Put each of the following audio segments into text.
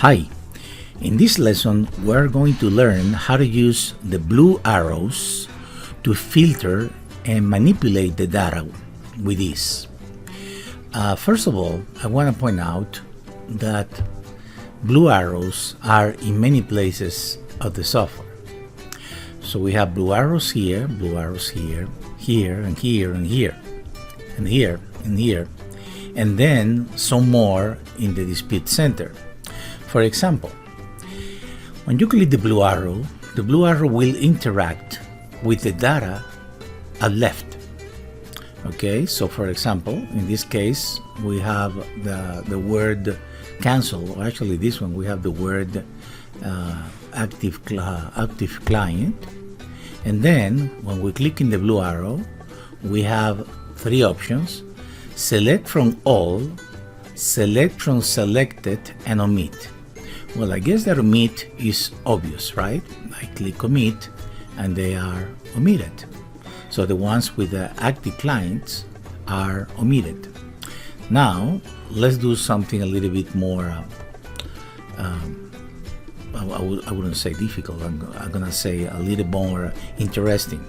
Hi, in this lesson we're going to learn how to use the blue arrows to filter and manipulate the data with ease. First of all, I want to point out that blue arrows are in many places of the software. So we have blue arrows here, here, and here, and here, and here, and here, and then some more in the dispute center. For example, when you click the blue arrow will interact with the data at left. Okay, so for example, in this case, we have the word cancel, or actually this one, we have the word active client. And then when we click in the blue arrow, we have three options: select from all, select from selected, and omit. Well, I guess that omit is obvious, right? I click omit and they are omitted. So the ones with the active clients are omitted. Now, let's do something a little bit more, I wouldn't say difficult, I'm gonna say a little more interesting.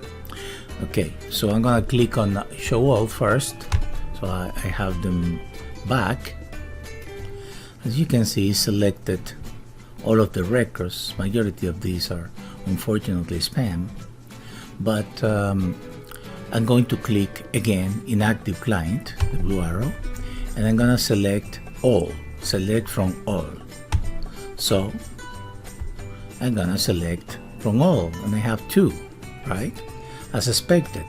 Okay, so I'm gonna click on show all first, so I have them back. As you can see, selected all of the records. Majority of these are unfortunately spam, but I'm going to click again in active client, the blue arrow, and I'm gonna select all, select from all. So I'm gonna select from all, and I have two, right? As expected.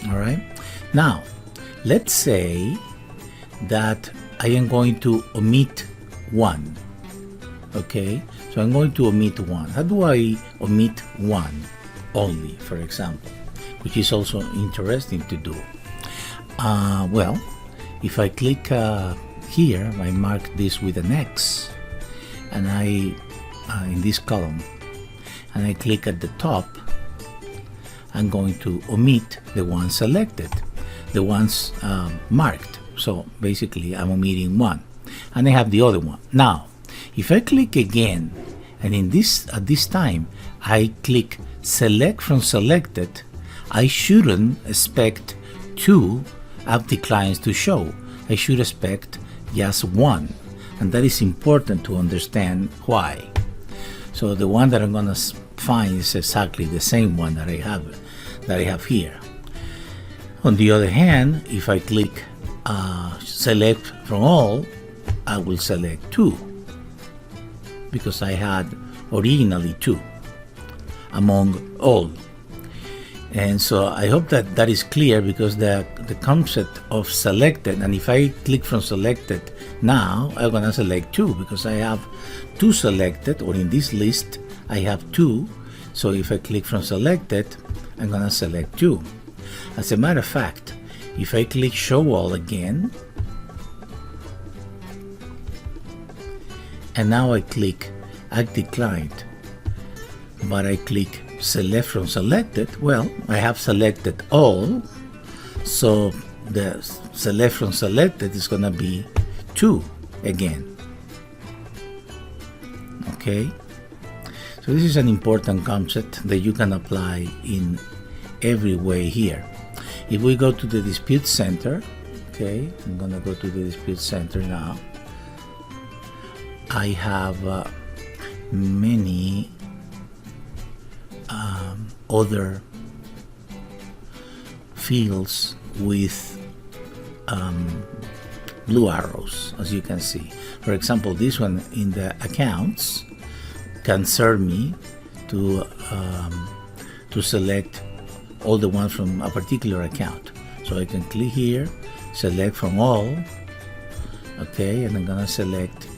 All right. Now, let's say that I am going to omit one. Okay, so I'm going to omit one. How do I omit one only, for example, which is also interesting to do? Well, if I click here, I mark this with an X, and I in this column, and I click at the top, I'm going to omit the ones selected, the ones marked. So basically I'm omitting one, and I have the other one. Now, if I click again, and at this time I click select from selected, I shouldn't expect two active clients to show. I should expect just one, and that is important to understand why. So the one that I'm gonna find is exactly the same one that I have here. On the other hand, if I click select from all, I will select two, because I had originally two among all. And so I hope that that is clear, because the concept of selected, and if I click from selected now, I'm gonna select two because I have two selected, or in this list I have two. So if I click from selected, I'm gonna select two. As a matter of fact, if I click show all again, and now I click active client, but I click select from selected, well, I have selected all, so the select from selected is gonna be two again. Okay, so this is an important concept that you can apply in every way here. If we go to the dispute center, okay, I'm gonna go to the dispute center now. I have many other fields with blue arrows, as you can see. For example, this one in the accounts can serve me to select all the ones from a particular account. So I can click here, select from all, okay, and I'm gonna select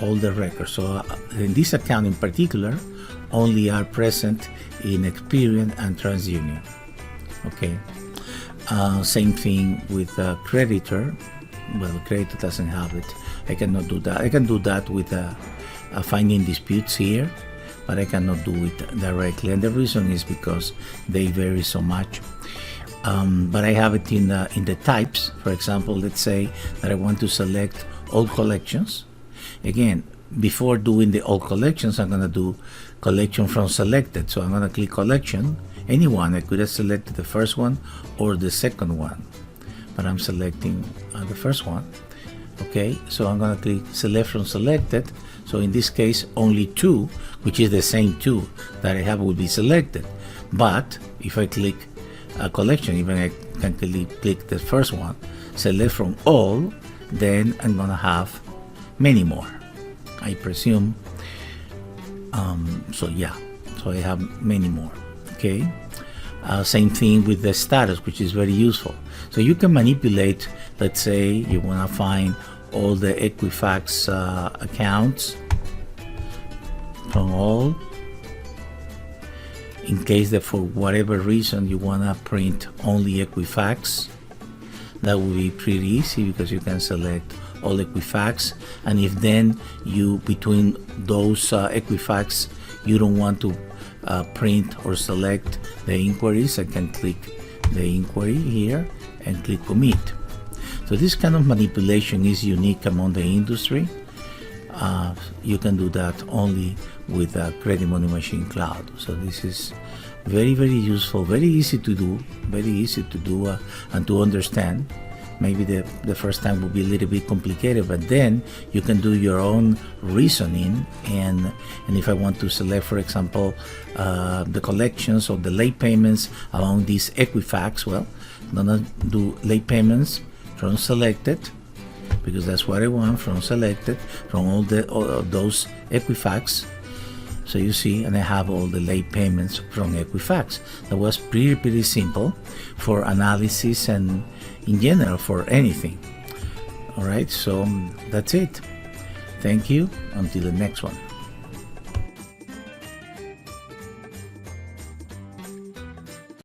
all the records. So in this account in particular, only are present in Experian and TransUnion. Okay. Same thing with creditor. Well, creditor doesn't have it. I cannot do that. I can do that with finding disputes here, but I cannot do it directly. And the reason is because they vary so much. But I have it in the types. For example, let's say that I want to select all collections. Again, before doing the all collections, I'm gonna do collection from selected. So I'm gonna click collection, anyone. I could have selected the first one or the second one, but I'm selecting the first one. Okay, so I'm gonna click select from selected. So in this case, only 2, which is the same 2 that I have, will be selected. But if I click a collection, even I can click the first one, select from all, then I'm gonna have many more, I presume. So yeah, so I have many more. Okay, same thing with the status, which is very useful. So you can manipulate, let's say you want to find all the Equifax accounts from all, in case that for whatever reason you want to print only Equifax. That will be pretty easy because you can select all Equifax, and if then you, between those Equifax, you don't want to print or select the inquiries, I can click the inquiry here and click commit. So this kind of manipulation is unique among the industry. You can do that only with Credit Money Machine Cloud. So this is very, very useful, very easy to do, and to understand. Maybe the first time will be a little bit complicated, but then you can do your own reasoning. And if I want to select, for example, the collections or the late payments along these Equifax, well, I'm gonna do late payments from selected, because that's what I want, from selected, from all those Equifax. So you see, and I have all the late payments from Equifax. That was pretty simple for analysis and in general for anything. All right, so that's it. Thank you. Until the next one.